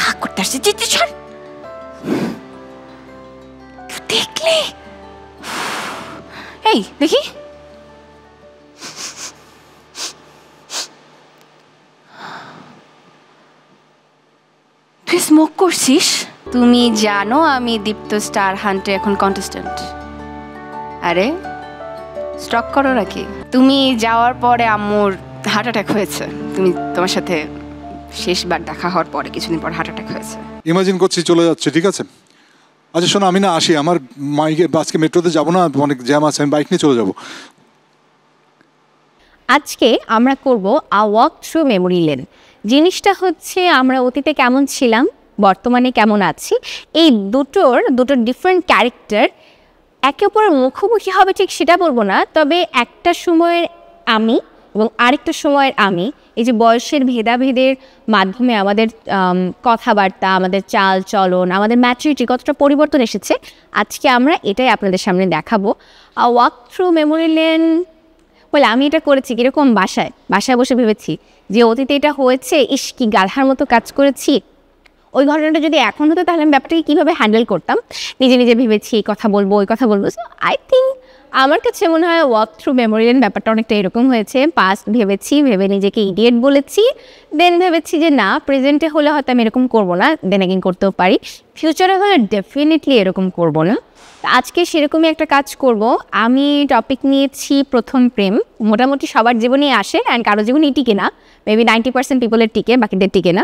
হাঁ করতে আসছে, ছাড়। দেখলে এই দেখি তুই স্মোক করছিস? তুমি জানো আমি দীপ্ত স্টার হান্টে এখন কন্টেস্ট্যান্ট। আরে স্টক করো নাকি? তুমি যাওয়ার পরে আম্মুর হার্ট অ্যাটাক হয়েছে। তোমার সাথে শেষবার দেখা হওয়ার পরে কিছুদিন পর হার্ট অ্যাটাক হয়েছে। ইমাজিন করছি চলে যাচ্ছে, ঠিক আছে? আচ্ছা শোনো, আমি না আসি, আমার আজকে মেট্রোতে যাবো না, অনেক জ্যাম আছে, আমি বাইক নিয়ে চলে যাবো। আজকে আমরা করব a walk through memory lane. জিনিসটা হচ্ছে আমরা অতীতে কেমন ছিলাম, বর্তমানে কেমন আছি, এই দুটোর ডিফারেন্ট ক্যারেক্টার একে অপরের মুখোমুখি হবে ঠিক সেটা বলবো না, তবে একটা সময়ের আমি এবং আরেকটা সময়ের আমি, এই যে বয়সের ভেদাভেদের মাধ্যমে আমাদের কথাবার্তা, আমাদের চাল চলন, আমাদের ম্যাচুরিটি কতটা পরিবর্তন এসেছে, আজকে আমরা এটাই আপনাদের সামনে দেখাবো। A walk through memory lane বলে আমি এটা করেছি কীরকম, বাসায় বসে ভেবেছি যে অতীতে এটা হয়েছে, ইস কি গাধার মতো কাজ করেছি, ওই ঘটনাটা যদি এখন হতো তাহলে আমি ব্যাপারটাকে কীভাবে হ্যান্ডেল করতাম, নিজে নিজে ভেবেছি এই কথা বলবো ওই কথা বলবো। সো আই থিঙ্ক আমার কাছে মনে হয় ওয়াক থ্রু মেমোরি লেন ব্যাপারটা অনেকটা এরকম হয়েছে। পাস্ট ভেবে নিজেকে ইডিয়েট বলেছি, দেন ভেবেছি যে না প্রেজেন্টে হলে হয়তো আমি এরকম করবো না, দেন এগেইন করতেও পারি, ফিউচারে হলে ডেফিনেটলি এরকম করবো না। আজকে সেরকমই একটা কাজ করব। আমি টপিক নিয়েছি প্রথম প্রেম। মোটামুটি সবার জীবনেই আসে অ্যান্ড কারো জীবনেই টিকে না, মেবি 90% পিপলের টিকে, বাকিদের টিকে না।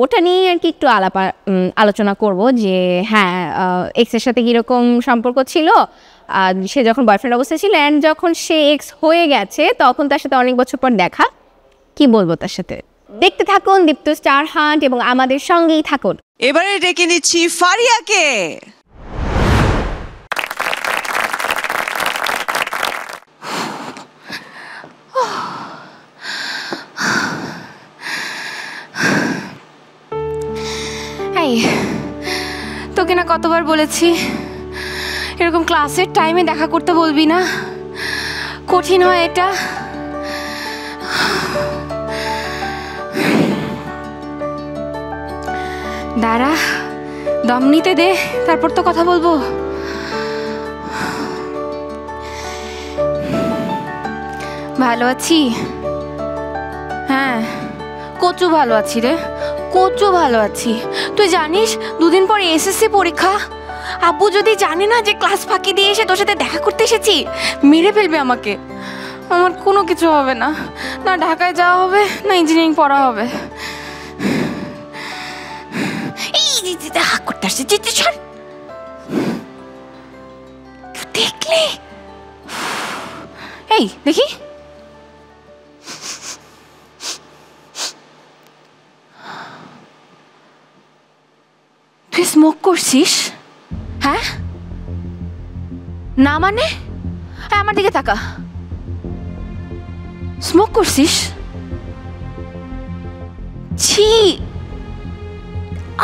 ওটা নিয়ে আর কি একটু আলোচনা করব যে হ্যাঁ এক্সের সাথে কীরকম সম্পর্ক ছিল, সে যখন বয়ফ্রেন্ড অবস্থায় ছিল অ্যান্ড যখন সে এক্স হয়ে গেছে তখন তার সাথে অনেক বছর পর দেখা, কি বলবো তার সাথে। দেখতে থাকুন দীপ্ত স্টার হান্ট এবং আমাদের সঙ্গেই থাকুন। এবারে ডেকে নিচ্ছি ফারিয়াকে। তোকে না কতবার বলেছি এরকম ক্লাসের টাইমে দেখা করতে বলবি না, কঠিন হয় এটা। দাঁড়া দম নিতে দে, তারপর তো কথা বলবো। ভালো আছি, হ্যাঁ কচু ভালো আছি রে, কচু ভালো আছি। তুই জানিস দুদিন পর এসএসসি পরীক্ষা, আব্বু যদি জানে না যে ক্লাস ফাঁকি দিয়ে এসে তোর সাথে দেখা করতে এসেছি মেরে ফেলবে আমাকে। আমার কোনো কিছু হবে না, না ঢাকায় যাওয়া হবে না ইঞ্জিনিয়ারিং পড়া হবে। হাঁ করতে আসছে, ছাড়। দেখলে এই দেখি তুই স্মোক করছিস? হ্যাঁ না মানে আমার দিকে তাকা, স্মোক করছিস? ছি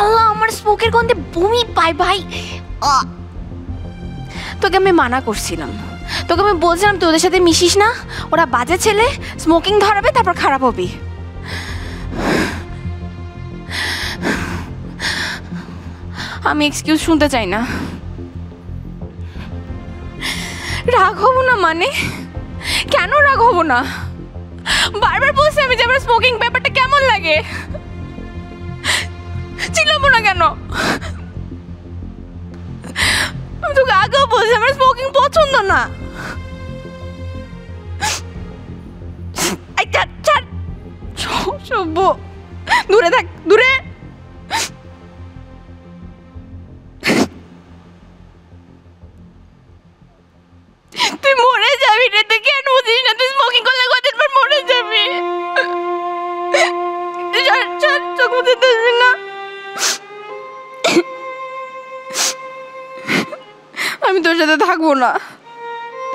আল্লাহ, আমার স্মোকের গন্ধে বমি পায় ভাই। তোকে আমি মানা করছিলাম, তোকে আমি বলছিলাম তুই ওদের সাথে মিশিস না, ওরা বাজে ছেলে, স্মোকিং ধরাবে তারপর খারাপ হবি। আমি এক্সকিউজ শুনতে চাই না। রাগ হবো না মানে? কেন রাগ হবো না? বারবার বলছি আমি যে আমার স্মোকিং ব্যাপারটা কেমন লাগে, চিল্লাবো না কেন? আমি তোকে আগেও বলছি আমার স্মোকিং পছন্দ না। দূরে থাক, দূরে। তুই মরে যাবি রে, তুই কেন বুঝিস না? তুই স্মোকিং করলে কতদিন পর মরে যাবি। চোখ মুছে দেখবি না। আমি তোর সাথে থাকবো না,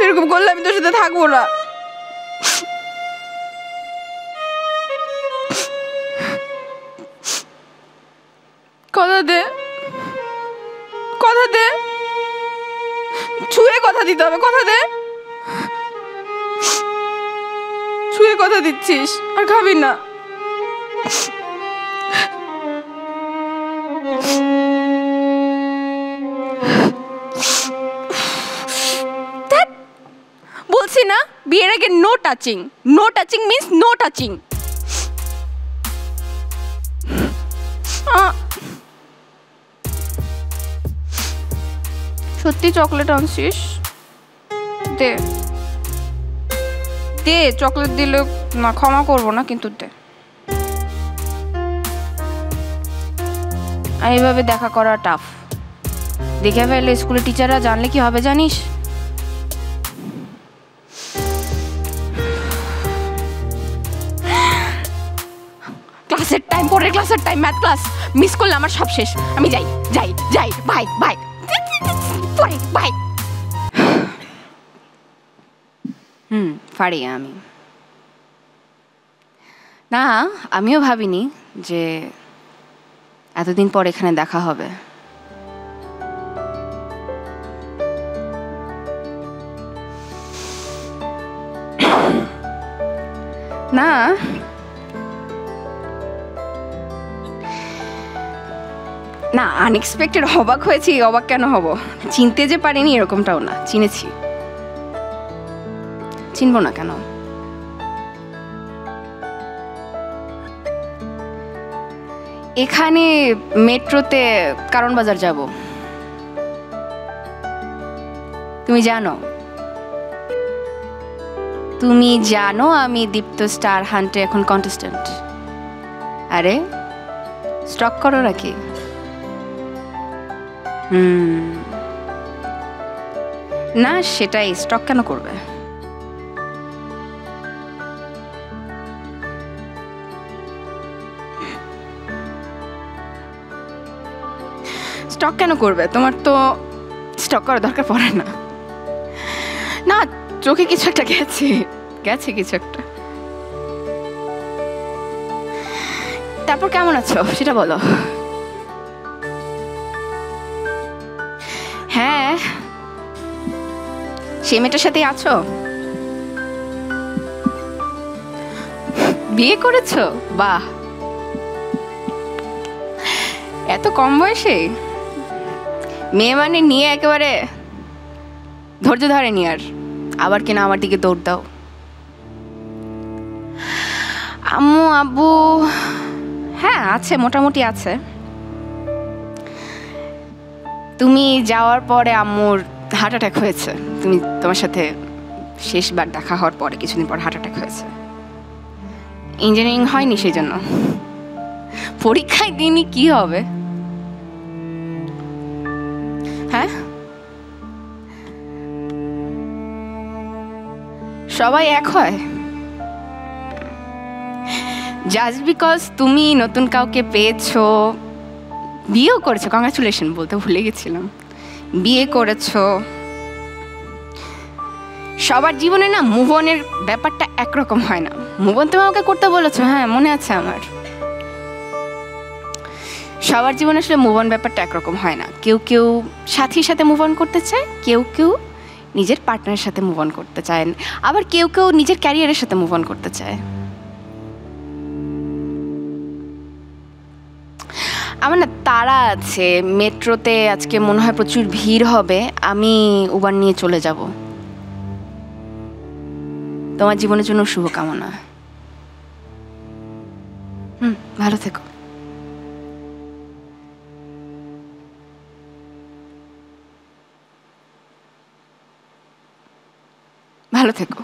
এরকম করলে আমি তোর সাথে থাকবো না। কথা দে, কথা দে, ছুঁয়ে কথা দিতে হবে, কথা দে। ছুঁয়ে কথা দিচ্ছিস আর খাবি না। Touching, no touching means no touching. সত্যি চকলেট আনছিস? দে দে, চকলেট দিলে না ক্ষমা করবো না, কিন্তু দে। এইভাবে দেখা করা টাফ। দেখে ফেললে স্কুলের টিচাররা জানলে কি হবে জানিস? ক্লাসের টাইম, পরের ক্লাসের টাইম, ম্যাথ ক্লাস মিস করলে আমার সব শেষ। আমি যাই যাই যাই, বাই বাই, পরে বাই। ফারিয়া আমি। না, আমিও ভাবিনি যে এতদিন পর এখানে দেখা হবে। না, না আনএক্সপেক্টেড অবাক হয়েছি। অবাক কেন হব? চিনতে যে পারিনি এরকমটাও না, চিনেছি। চিনবো না কেন? এখানে মেট্রোতে কারণ বাজার যাব। তুমি জানো আমি দীপ্ত স্টার হান্টে এখন কন্টেস্ট্যান্ট। আরে স্টক করো নাকি? না, সেটাই, স্টক কেন করবে? স্টক কেন করবে? তোমার তো স্টক করার দরকার পড়ে না। না, চোখে কিছু একটা গেছে কিছু একটা। তারপর কেমন আছো সেটা বলো। হ্যাঁ, সে মেয়েটার সাথে আছো? বিয়ে করেছো? বাহ, এত কম বয়সে মেয়ে মানে নিয়ে একেবারে ধৈর্য ধরেনি আর, আবার কিনা আমার দিকে দৌড় দাও। আম্মু আব্বু হ্যাঁ আছে, মোটামুটি আছে। তুমি যাওয়ার পরে আম্মুর হার্ট অ্যাটাক হয়েছে। তোমার সাথে শেষবার দেখা হওয়ার পরে কিছুদিন পর হার্ট অ্যাটাক হয়েছে। ইঞ্জিনিয়ারিং হয়নি, সেই জন্য পরীক্ষায় দিনই কি হবে। হ্যাঁ, সবাই এক হয় জাস্ট বিকজ তুমি নতুন কাউকে পেয়েছো, বিয়েও করেছো। কংগ্রাচুলেশন বলতে ভুলে গেছিলাম, বিয়ে করেছো। সবার জীবনে না মুভ অনের ব্যাপারটা একরকম হয় না। মুভ অন তুমি আমাকে করতে বলেছো, হ্যাঁ মনে আছে আমার। সবার জীবনে আসলে মুভ অন ব্যাপারটা একরকম হয় না। কেউ কেউ সাথীর সাথে মুভ অন করতে চায়, কেউ কেউ নিজের পার্টনারের সাথে মুভ অন করতে চায়, আবার কেউ কেউ নিজের ক্যারিয়ারের সাথে মুভ অন করতে চায়। আমার না তাড়া আছে, মেট্রোতে আজকে মনে হয় প্রচুর ভিড় হবে। আমি উবার নিয়ে চলে যাব। তোমার জীবনের জন্য শুভকামনা। ভালো থেকো। ভালো থেকো।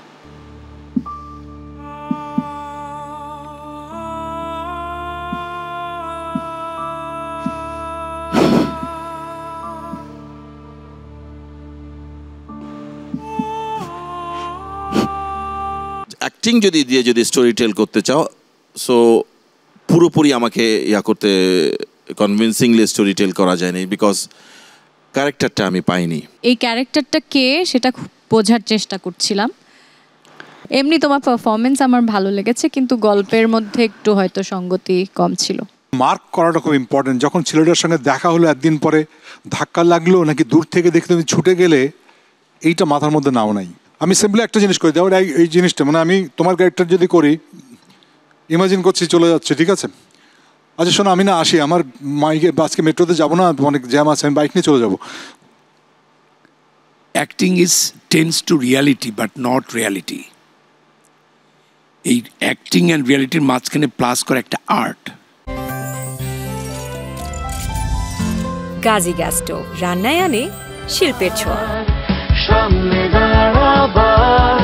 অ্যাক্টিং যদি স্টোরি টেল করতে চাও, সো পুরোপুরি আমাকে করতে কনভিনসিংলি স্টোরি টেল করা যায়নি, বিকজ ক্যারেক্টারটা আমি পাইনি। এই ক্যারেক্টারটা কে সেটা বোঝার চেষ্টা করছিলাম। এমনি তোমার পারফরমেন্স আমার ভালো লেগেছে, কিন্তু গল্পের মধ্যে একটু হয়তো সঙ্গতি কম ছিল। মার্ক করাটা খুব ইম্পর্টেন্ট। যখন ছেলেটার সঙ্গে দেখা হলো একদিন পরে, ধাক্কা লাগলো নাকি দূর থেকে দেখে তুমি ছুটে গেলে, এইটা মাথার মধ্যে নাও নাই। আমি সিম্পলি একটা জিনিস করি, তারপরে এই জিনিসটা মানে আমি তোমার ক্যারেক্টার যদি করি, ইমাজিন করছি চলে যাচ্ছে, ঠিক আছে? আচ্ছা শোনো, আমি না আসি, আমার মাইকে আজকে মেট্রোতে যাবো না, অনেক জ্যাম আছে, আমি বাইক নিয়ে চলে যাবো। Acting tends to reality but not reality. এই অ্যাক্টিং অ্যান্ড রিয়ালিটির মাঝখানে প্লাস করে একটা আর্ট। গাজী গ্যাস স্টোভ রান্নায় আনে শিল্পের ছোঁয়া। সামনে দাঁড়াবার